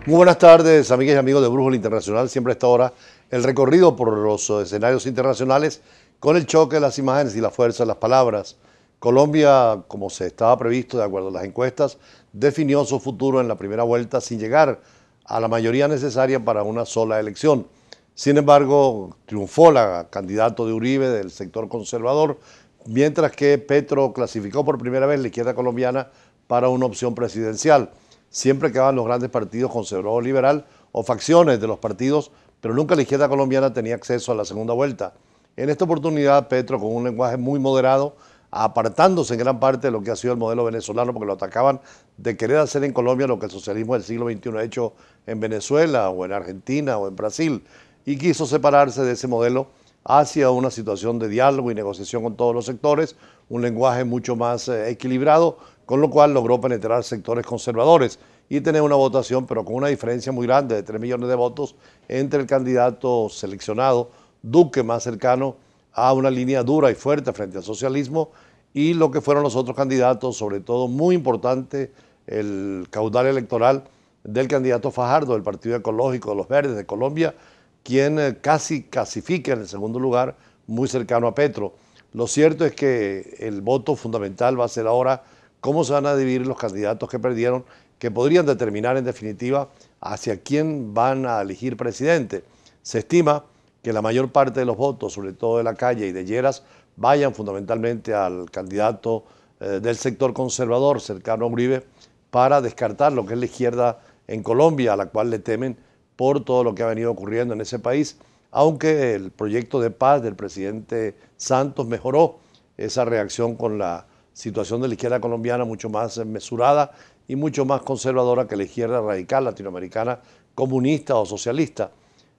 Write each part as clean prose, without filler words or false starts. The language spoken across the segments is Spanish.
Muy buenas tardes, amigas y amigos de Brújula Internacional. Siempre a esta hora el recorrido por los escenarios internacionales con el choque de las imágenes y la fuerza de las palabras. Colombia, como se estaba previsto de acuerdo a las encuestas, definió su futuro en la primera vuelta sin llegar a la mayoría necesaria para una sola elección. Sin embargo, triunfó la candidato de Uribe del sector conservador, mientras que Petro clasificó por primera vez la izquierda colombiana para una opción presidencial. Siempre quedaban los grandes partidos conservador-liberal o facciones de los partidos, pero nunca la izquierda colombiana tenía acceso a la segunda vuelta. En esta oportunidad, Petro, con un lenguaje muy moderado, apartándose en gran parte de lo que ha sido el modelo venezolano, porque lo atacaban de querer hacer en Colombia lo que el socialismo del siglo XXI ha hecho en Venezuela o en Argentina o en Brasil, y quiso separarse de ese modelo hacia una situación de diálogo y negociación con todos los sectores, un lenguaje mucho más equilibrado, con lo cual logró penetrar sectores conservadores y tener una votación, pero con una diferencia muy grande de 3 millones de votos entre el candidato seleccionado, Duque, más cercano a una línea dura y fuerte frente al socialismo, y lo que fueron los otros candidatos, sobre todo muy importante el caudal electoral del candidato Fajardo, del Partido Ecológico de los Verdes de Colombia, quien casi clasifica en el segundo lugar, muy cercano a Petro. Lo cierto es que el voto fundamental va a ser ahora cómo se van a dividir los candidatos que perdieron, que podrían determinar en definitiva hacia quién van a elegir presidente. Se estima que la mayor parte de los votos, sobre todo de la calle y de Lleras, vayan fundamentalmente al candidato del sector conservador cercano a Uribe, para descartar lo que es la izquierda en Colombia, a la cual le temen por todo lo que ha venido ocurriendo en ese país, aunque el proyecto de paz del presidente Santos mejoró esa reacción con la situación de la izquierda colombiana, mucho más mesurada y mucho más conservadora que la izquierda radical latinoamericana, comunista o socialista.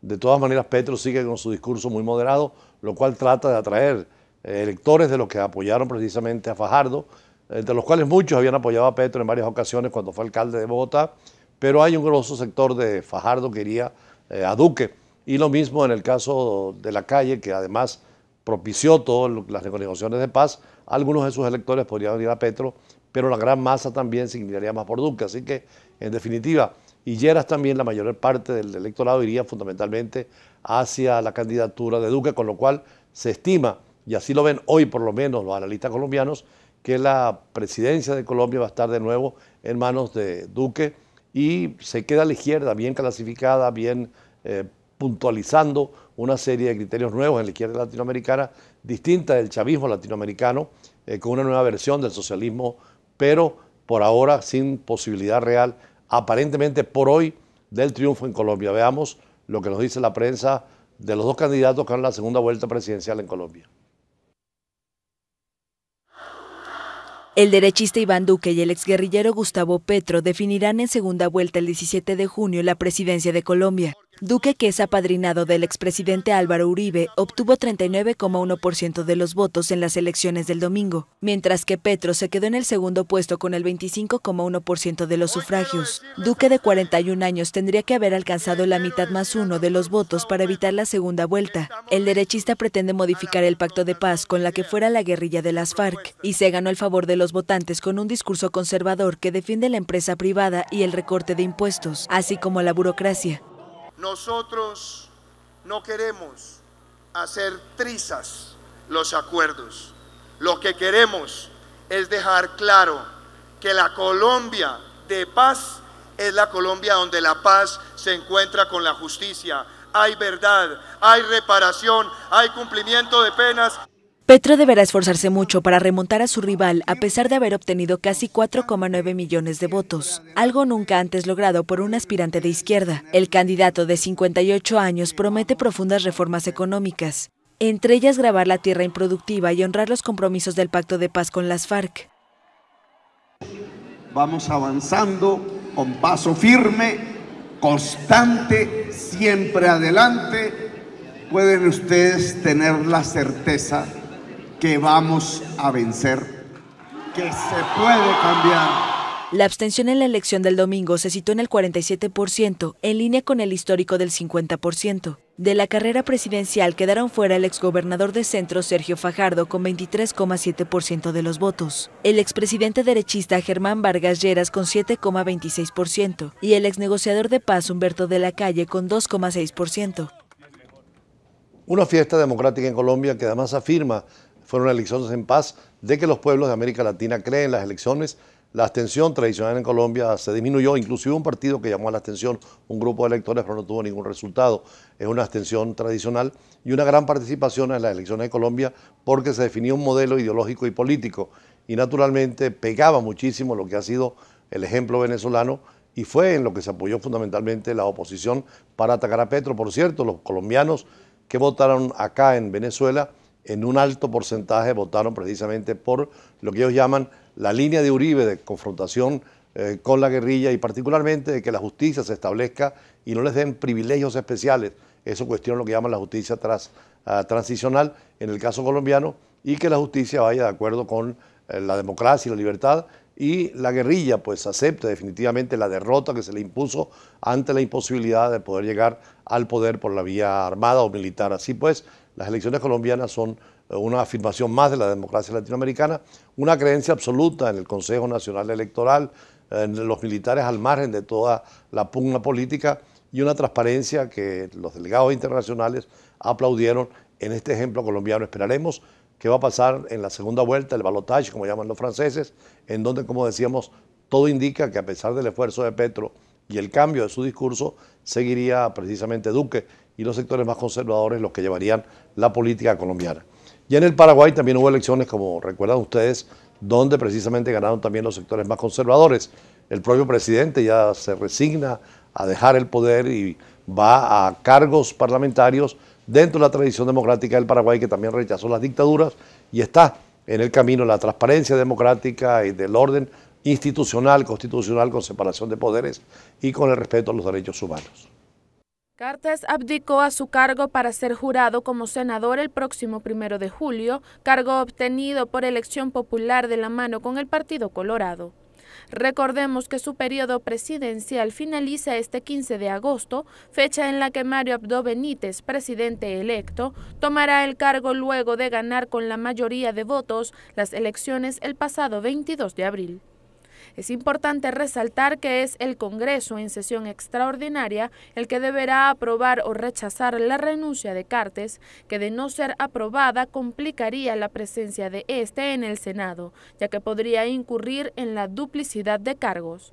De todas maneras, Petro sigue con su discurso muy moderado, lo cual trata de atraer electores de los que apoyaron precisamente a Fajardo, de los cuales muchos habían apoyado a Petro en varias ocasiones cuando fue alcalde de Bogotá, pero hay un grosso sector de Fajardo que quería a Duque. Y lo mismo en el caso de la calle, que además propició todas las negociaciones de paz. Algunos de sus electores podrían ir a Petro, pero la gran masa también se inclinaría más por Duque. Así que, en definitiva, y Lleras también, la mayor parte del electorado iría fundamentalmente hacia la candidatura de Duque, con lo cual se estima, y así lo ven hoy por lo menos los analistas colombianos, que la presidencia de Colombia va a estar de nuevo en manos de Duque, y se queda a la izquierda bien clasificada, bien puntualizando una serie de criterios nuevos en la izquierda latinoamericana, distinta del chavismo latinoamericano, con una nueva versión del socialismo, pero por ahora sin posibilidad real, aparentemente por hoy, del triunfo en Colombia. Veamos lo que nos dice la prensa de los dos candidatos que van a la segunda vuelta presidencial en Colombia. El derechista Iván Duque y el exguerrillero Gustavo Petro definirán en segunda vuelta el 17 de junio la presidencia de Colombia. Duque, que es apadrinado del expresidente Álvaro Uribe, obtuvo 39,1% de los votos en las elecciones del domingo, mientras que Petro se quedó en el segundo puesto con el 25,1% de los sufragios. Duque, de 41 años, tendría que haber alcanzado la mitad más uno de los votos para evitar la segunda vuelta. El derechista pretende modificar el pacto de paz con la que fuera la guerrilla de las FARC y se ganó el favor de los votantes con un discurso conservador que defiende la empresa privada y el recorte de impuestos, así como la burocracia. Nosotros no queremos hacer trizas los acuerdos. Lo que queremos es dejar claro que la Colombia de paz es la Colombia donde la paz se encuentra con la justicia. Hay verdad, hay reparación, hay cumplimiento de penas. Petro deberá esforzarse mucho para remontar a su rival a pesar de haber obtenido casi 4,9 millones de votos, algo nunca antes logrado por un aspirante de izquierda. El candidato de 58 años promete profundas reformas económicas, entre ellas grabar la tierra improductiva y honrar los compromisos del pacto de paz con las FARC. Vamos avanzando con paso firme, constante, siempre adelante. Pueden ustedes tener la certeza que vamos a vencer, que se puede cambiar. La abstención en la elección del domingo se situó en el 47%, en línea con el histórico del 50%. De la carrera presidencial quedaron fuera el exgobernador de Centro, Sergio Fajardo, con 23,7% de los votos, el expresidente derechista Germán Vargas Lleras con 7,26% y el exnegociador de paz Humberto de la Calle con 2,6%. Una fiesta democrática en Colombia que además afirma fueron elecciones en paz, de que los pueblos de América Latina creen en las elecciones. La abstención tradicional en Colombia se disminuyó, inclusive un partido que llamó a la abstención, un grupo de electores, pero no tuvo ningún resultado. Es una abstención tradicional y una gran participación en las elecciones de Colombia porque se definía un modelo ideológico y político y naturalmente pegaba muchísimo lo que ha sido el ejemplo venezolano y fue en lo que se apoyó fundamentalmente la oposición para atacar a Petro. Por cierto, los colombianos que votaron acá en Venezuela, en un alto porcentaje votaron precisamente por lo que ellos llaman la línea de Uribe de confrontación con la guerrilla y particularmente de que la justicia se establezca y no les den privilegios especiales. Eso cuestiona lo que llaman la justicia transicional en el caso colombiano y que la justicia vaya de acuerdo con la democracia y la libertad y la guerrilla pues acepte definitivamente la derrota que se le impuso ante la imposibilidad de poder llegar al poder por la vía armada o militar. Así pues, las elecciones colombianas son una afirmación más de la democracia latinoamericana, una creencia absoluta en el Consejo Nacional Electoral, en los militares al margen de toda la pugna política y una transparencia que los delegados internacionales aplaudieron en este ejemplo colombiano. Esperaremos qué va a pasar en la segunda vuelta, el balotage, como llaman los franceses, en donde, como decíamos, todo indica que a pesar del esfuerzo de Petro y el cambio de su discurso, seguiría precisamente Duque y los sectores más conservadores los que llevarían la política colombiana. Y en el Paraguay también hubo elecciones, como recuerdan ustedes, donde precisamente ganaron también los sectores más conservadores. El propio presidente ya se resigna a dejar el poder y va a cargos parlamentarios dentro de la tradición democrática del Paraguay, que también rechazó las dictaduras y está en el camino de la transparencia democrática y del orden institucional, constitucional, con separación de poderes y con el respeto a los derechos humanos. Cartes abdicó a su cargo para ser jurado como senador el próximo 1 de julio, cargo obtenido por elección popular de la mano con el Partido Colorado. Recordemos que su periodo presidencial finaliza este 15 de agosto, fecha en la que Mario Abdo Benítez, presidente electo, tomará el cargo luego de ganar con la mayoría de votos las elecciones el pasado 22 de abril. Es importante resaltar que es el Congreso en sesión extraordinaria el que deberá aprobar o rechazar la renuncia de Cartes, que de no ser aprobada complicaría la presencia de este en el Senado, ya que podría incurrir en la duplicidad de cargos.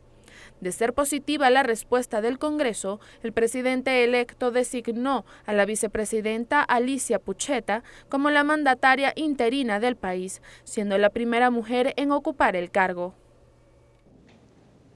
De ser positiva la respuesta del Congreso, el presidente electo designó a la vicepresidenta Alicia Pucheta como la mandataria interina del país, siendo la primera mujer en ocupar el cargo.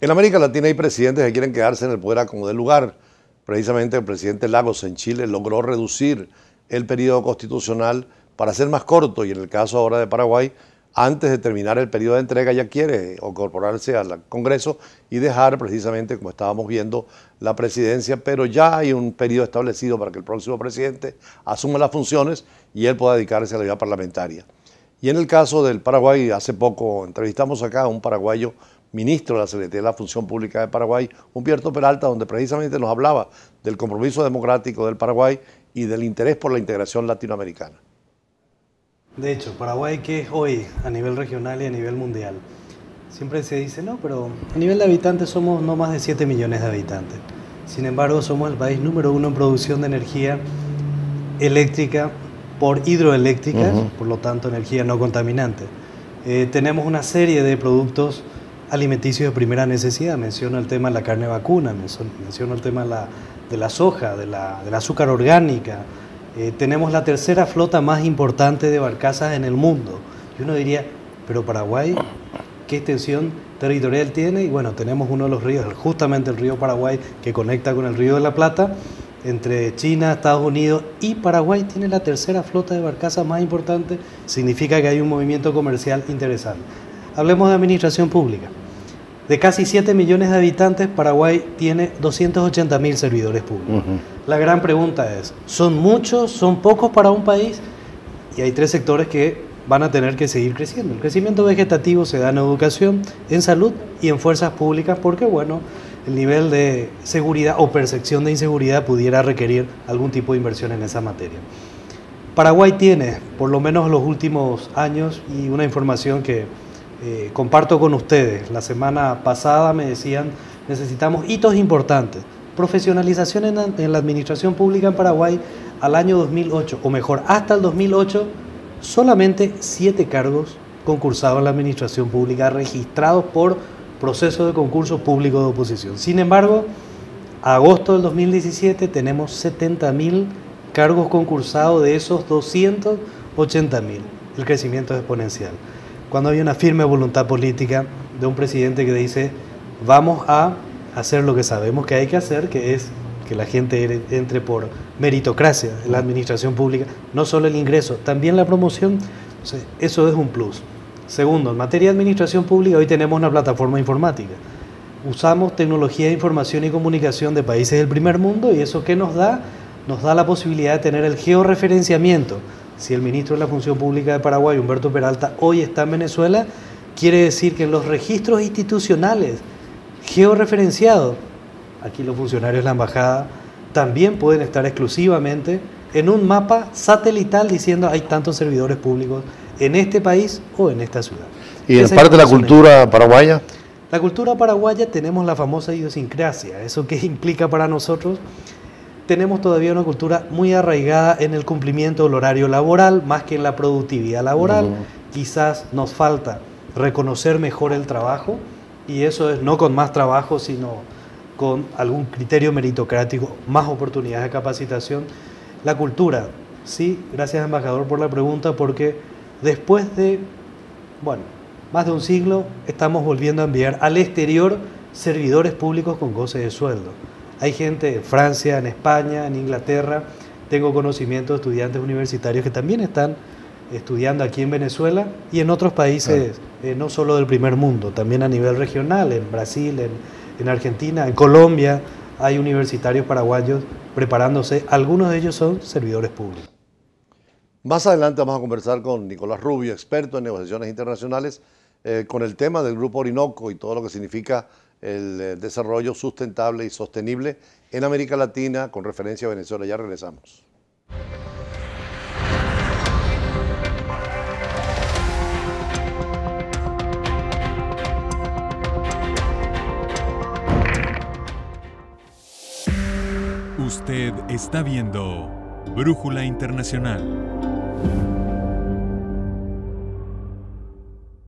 En América Latina hay presidentes que quieren quedarse en el poder a como dé lugar. Precisamente el presidente Lagos en Chile logró reducir el periodo constitucional para ser más corto y en el caso ahora de Paraguay, antes de terminar el periodo de entrega ya quiere incorporarse al Congreso y dejar precisamente, como estábamos viendo, la presidencia, pero ya hay un periodo establecido para que el próximo presidente asuma las funciones y él pueda dedicarse a la vida parlamentaria. Y en el caso del Paraguay, hace poco entrevistamos acá a un paraguayo ministro de la Secretaría de la Función Pública de Paraguay, Humberto Peralta, donde precisamente nos hablaba del compromiso democrático del Paraguay y del interés por la integración latinoamericana. De hecho, Paraguay, que es hoy a nivel regional y a nivel mundial, siempre se dice, no, pero a nivel de habitantes somos no más de 7 millones de habitantes. Sin embargo, somos el país número 1 en producción de energía eléctrica por hidroeléctricas, por lo tanto energía no contaminante. Tenemos una serie de productos alimenticios de primera necesidad. Menciono el tema de la carne vacuna, menciono el tema de la soja, del azúcar orgánica. Tenemos la tercera flota más importante de barcazas en el mundo. Y uno diría, pero Paraguay, ¿qué extensión territorial tiene? Y bueno, tenemos uno de los ríos, justamente el río Paraguay, que conecta con el río de la Plata, entre China, Estados Unidos y Paraguay tiene la tercera flota de barcazas más importante. Significa que hay un movimiento comercial interesante. Hablemos de administración pública. De casi 7 millones de habitantes, Paraguay tiene 280.000 servidores públicos. La gran pregunta es, ¿son muchos, son pocos para un país? Y hay 3 sectores que van a tener que seguir creciendo. El crecimiento vegetativo se da en educación, en salud y en fuerzas públicas porque, bueno, el nivel de seguridad o percepción de inseguridad pudiera requerir algún tipo de inversión en esa materia. Paraguay tiene, por lo menos los últimos años, y una información que comparto con ustedes. La semana pasada me decían, necesitamos hitos importantes. Profesionalización en la administración pública en Paraguay al año 2008, o mejor, hasta el 2008, solamente 7 cargos concursados en la administración pública registrados por proceso de concurso público de oposición. Sin embargo, a agosto del 2017 tenemos 70.000 cargos concursados, de esos 280.000. El crecimiento es exponencial. Cuando hay una firme voluntad política de un presidente que dice, vamos a hacer lo que sabemos que hay que hacer, que es que la gente entre por meritocracia en la administración pública, no solo el ingreso, también la promoción. Entonces, eso es un plus. Segundo, en materia de administración pública, hoy tenemos una plataforma informática. Usamos tecnología de información y comunicación de países del primer mundo, y eso ¿qué nos da? Nos da la posibilidad de tener el georreferenciamiento. Si el ministro de la Función Pública de Paraguay, Humberto Peralta, hoy está en Venezuela, quiere decir que en los registros institucionales georreferenciados, aquí los funcionarios de la embajada también pueden estar exclusivamente en un mapa satelital diciendo hay tantos servidores públicos en este país o en esta ciudad. ¿Y en parte de la cultura paraguaya? La cultura paraguaya tenemos la famosa idiosincrasia. ¿Eso qué implica para nosotros? Tenemos todavía una cultura muy arraigada en el cumplimiento del horario laboral, más que en la productividad laboral. Quizás nos falta reconocer mejor el trabajo, y eso es no con más trabajo, sino con algún criterio meritocrático, más oportunidades de capacitación. La cultura, sí, gracias embajador por la pregunta, porque después de, más de un siglo, estamos volviendo a enviar al exterior servidores públicos con goce de sueldo. Hay gente en Francia, en España, en Inglaterra. Tengo conocimiento de estudiantes universitarios que también están estudiando aquí en Venezuela y en otros países, no solo del primer mundo, también a nivel regional, en Brasil, en Argentina, en Colombia. Hay universitarios paraguayos preparándose. Algunos de ellos son servidores públicos. Más adelante vamos a conversar con Nicolás Rubio, experto en negociaciones internacionales, con el tema del Grupo Orinoco y todo lo que significa el desarrollo sustentable y sostenible en América Latina, con referencia a Venezuela. Ya regresamos. Usted está viendo Brújula Internacional.